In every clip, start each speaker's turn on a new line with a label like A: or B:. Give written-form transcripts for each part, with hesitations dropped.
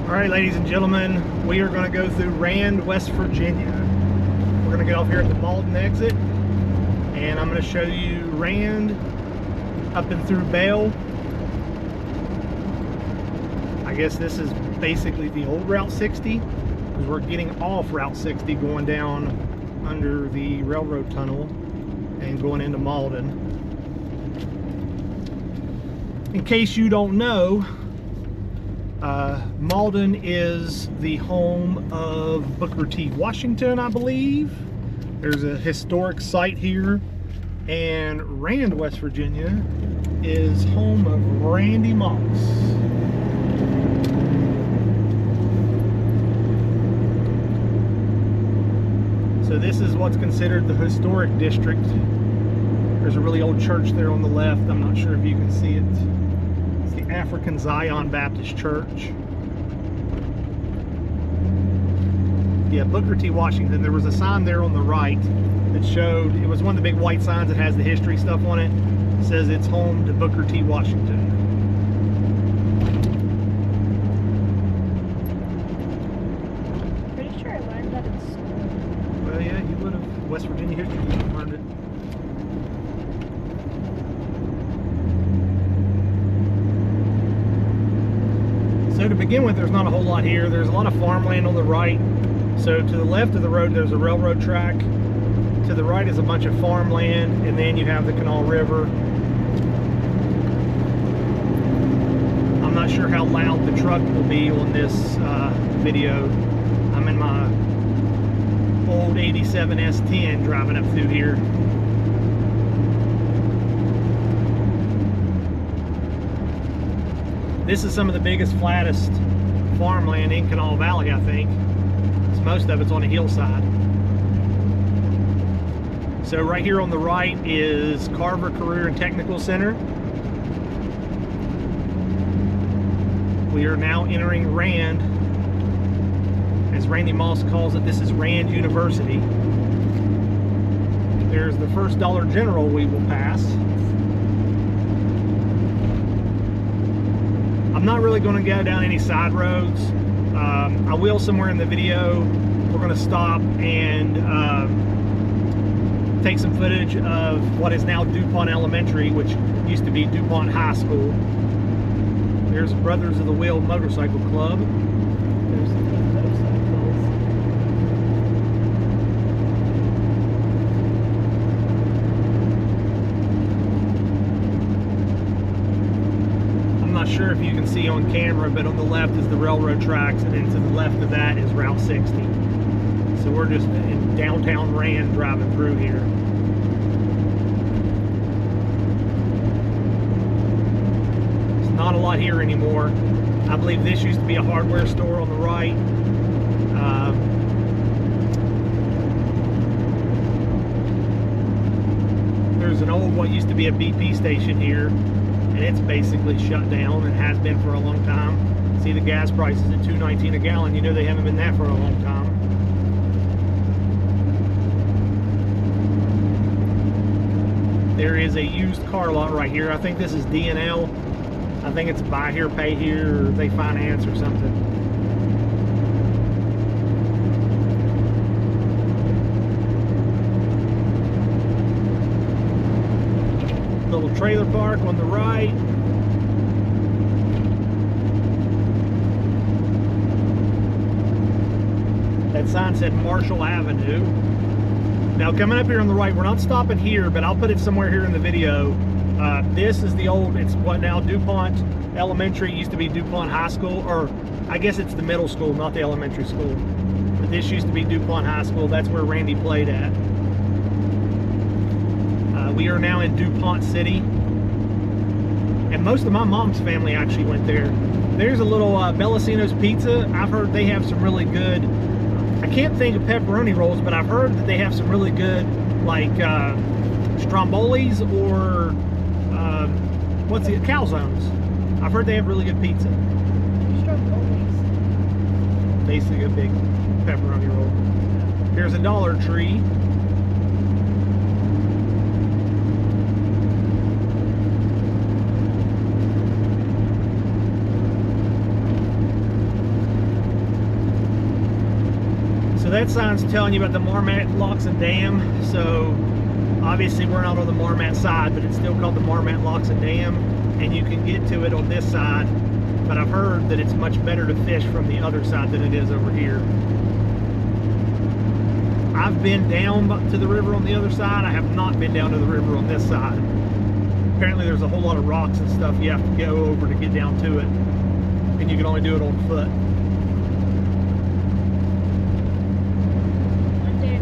A: All right, ladies and gentlemen, we are going to go through Rand, West Virginia. We're going to get off here at the Malden exit, and I'm going to show you Rand up and through Belle. I guess this is basically the old Route 60, because we're getting off Route 60 going down under the railroad tunnel and going into Malden. In case you don't know, Malden is the home of Booker T. Washington, I believe. There's a historic site here. And Rand, West Virginia is home of Randy Moss. So this is what's considered the historic district. There's a really old church there on the left. I'm not sure if you can see it. It's the African Zion Baptist Church. Yeah, Booker T. Washington. There was a sign there on the right that showed, it was one of the big white signs that has the history stuff on it. It says it's home to Booker T. Washington.
B: Pretty sure I learned that in school.
A: Well, yeah, you would have. West Virginia history, you would have learned it. So to begin with, there's not a whole lot here. There's a lot of farmland on the right. So to the left of the road, there's a railroad track. To the right is a bunch of farmland, and then you have the Canal River. I'm not sure how loud the truck will be on this video. I'm in my old 87 S10 driving up through here. This is some of the biggest, flattest farmland in Canal Valley, I think. Most of it's on a hillside. So right here on the right is Carver Career and Technical Center. We are now entering Rand. As Randy Moss calls it, this is Rand University. There's the first Dollar General we will pass. I'm not really going to go down any side roads. I will somewhere in the video. We're going to stop and take some footage of what is now DuPont Elementary, which used to be DuPont High School. There's Brothers of the Wheel Motorcycle Club. There's the motorcycles. I'm not sure if you can see on camera, but on the left is the railroad tracks, and then to the left of that is Route 60. So we're just in downtown Rand driving through here. There's not a lot here anymore. I believe this used to be a hardware store on the right. There's an old, what used to be a BP station here, and it's basically shut down and has been for a long time. See the gas prices at $2.19 a gallon. You know they haven't been that for a long time. There is a used car lot right here. I think this is D&L. I think it's buy here, pay here, or they finance or something. Little trailer park on the right. That sign said Marshall Avenue. Now coming up here on the right, we're not stopping here, but I'll put it somewhere here in the video. This is the old, it's what now DuPont Elementary, used to be DuPont High School, or I guess it's the middle school, not the elementary school. But this used to be DuPont High School. That's where Randy played at. We are now in DuPont City. And most of my mom's family actually went there. There's a little Bellacino's Pizza. I've heard they have some really good, I can't think of pepperoni rolls, but I've heard that they have some really good, like strombolis or what's the calzones. I've heard they have really good pizza.
B: Strombolis.
A: Basically a big pepperoni roll. Here's a Dollar Tree. So that sign's telling you about the Marmat Locks and Dam. So obviously we're not on the Marmat side, but it's still called the Marmat Locks and Dam, and you can get to it on this side. But I've heard that it's much better to fish from the other side than it is over here. I've been down to the river on the other side. I have not been down to the river on this side. Apparently there's a whole lot of rocks and stuff you have to go over to get down to it, and you can only do it on foot.
B: One day,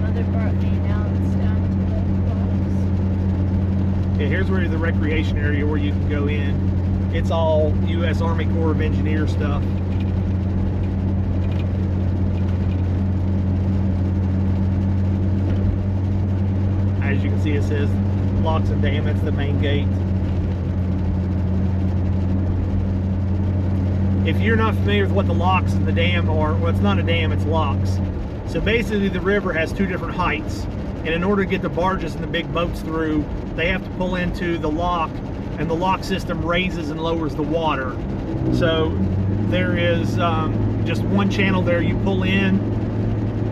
B: Mother brought me and Alex down to the falls.
A: Yeah, here's where the recreation area where you can go in. It's all U.S. Army Corps of Engineers stuff. As you can see, it says Locks and Dam. That's the main gate. If you're not familiar with what the locks and the dam are, well, it's not a dam, it's locks. So basically the river has two different heights, and in order to get the barges and the big boats through, they have to pull into the lock, and the lock system raises and lowers the water. So there is just one channel there. You pull in,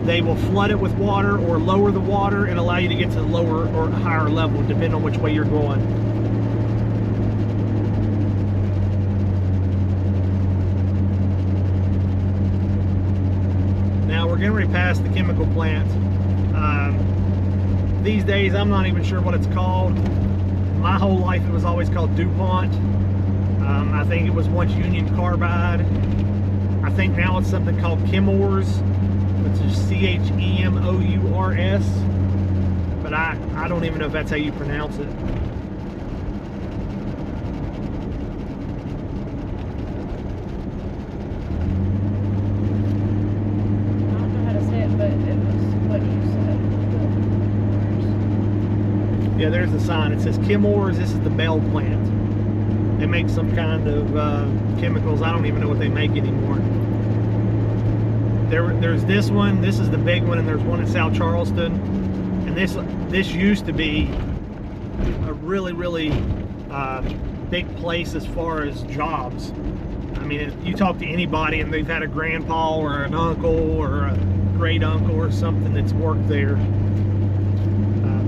A: they will flood it with water or lower the water and allow you to get to the lower or higher level, depending on which way you're going. Now we're getting ready past the chemical plant. These days I'm not even sure what it's called. My whole life it was always called DuPont. I think it was once Union Carbide. I think now it's something called Chemours, which is C-H-E-M-O-U-R-S, but I don't even know if that's how you pronounce it.
B: I don't know how to say it, but it was what you said.
A: Yeah, there's the sign. It says Chemours. This is the Belle plant. They make some kind of chemicals. I don't even know what they make anymore. There's this one. This is the big one, and there's one in South Charleston. And this used to be a really big place as far as jobs. I mean, you talk to anybody, and they've had a grandpa or an uncle or a great uncle or something that's worked there.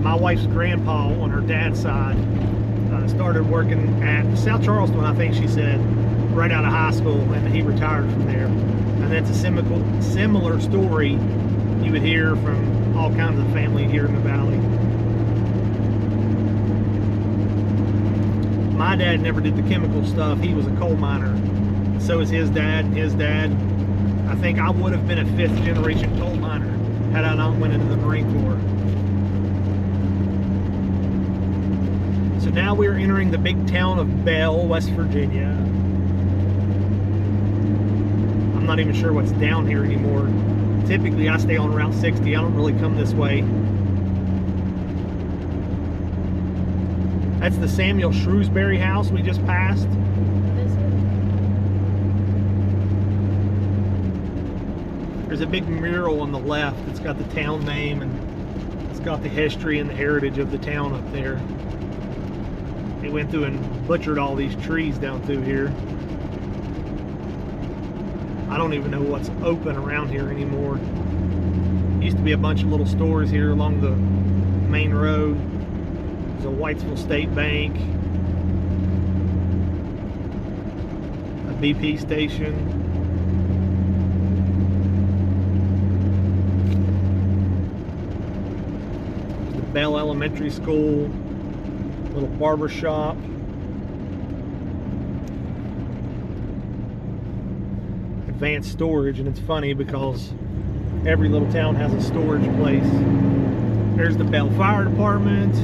A: My wife's grandpa on her dad's side started working at South Charleston, I think she said, right out of high school, and he retired from there. And that's a similar story you would hear from all kinds of family here in the valley. My dad never did the chemical stuff. He was a coal miner. So is his dad and his dad. I think I would have been a 5th generation coal miner had I not went into the Marine Corps. So now we're entering the big town of Belle, West Virginia. I'm not even sure what's down here anymore. Typically I stay on Route 60. I don't really come this way. That's the Samuel Shrewsbury house we just passed.
B: What is it?
A: There's a big mural on the left. It's got the town name, and it's got the history and the heritage of the town up there. They went through and butchered all these trees down through here. I don't even know what's open around here anymore. Used to be a bunch of little stores here along the main road. There's a Whitesville State Bank, a BP station. There's the Belle Elementary School, little barber shop. Advanced storage, and it's funny because every little town has a storage place. There's the Belle Fire Department.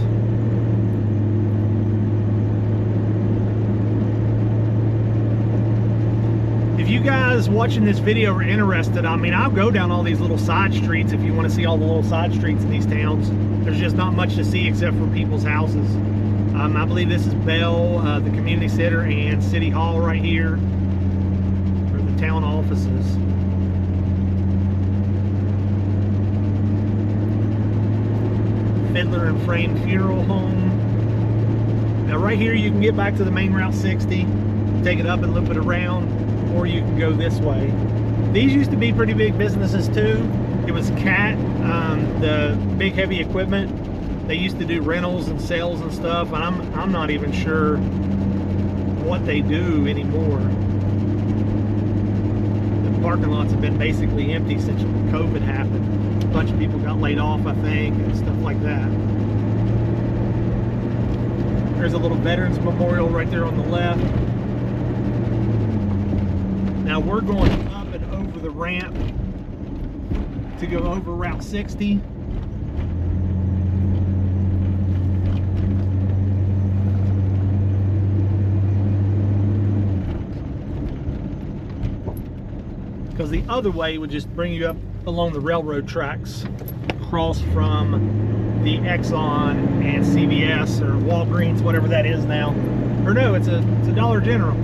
A: If you guys watching this video are interested, I mean, I'll go down all these little side streets if you want to see all the little side streets in these towns. There's just not much to see except for people's houses. I believe this is Belle, the community center, and City Hall right here, or the town offices. Fiddler and Frame Funeral Home. Now right here you can get back to the main Route 60, take it up and loop it around, or you can go this way. These used to be pretty big businesses too. It was CAT, the big heavy equipment. They used to do rentals and sales and stuff, and I'm not even sure what they do anymore. The parking lots have been basically empty since COVID happened. A bunch of people got laid off, I think, and stuff like that. There's a little Veterans Memorial right there on the left. Now we're going up and over the ramp to go over Route 60. Because the other way would just bring you up along the railroad tracks, across from the Exxon and CVS or Walgreens, whatever that is now. Or no, it's a Dollar General.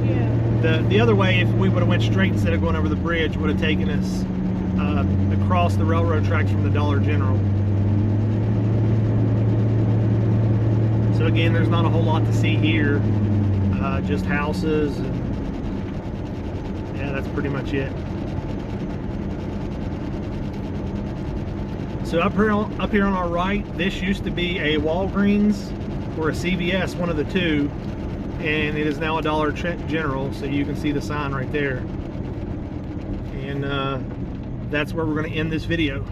B: Yeah.
A: The other way, if we would have went straight instead of going over the bridge, would have taken us across the railroad tracks from the Dollar General. So again, there's not a whole lot to see here, just houses, and yeah, that's pretty much it. So up here on our right, this used to be a Walgreens or a CVS, one of the two, and it is now a Dollar General, so you can see the sign right there. And that's where we're going to end this video.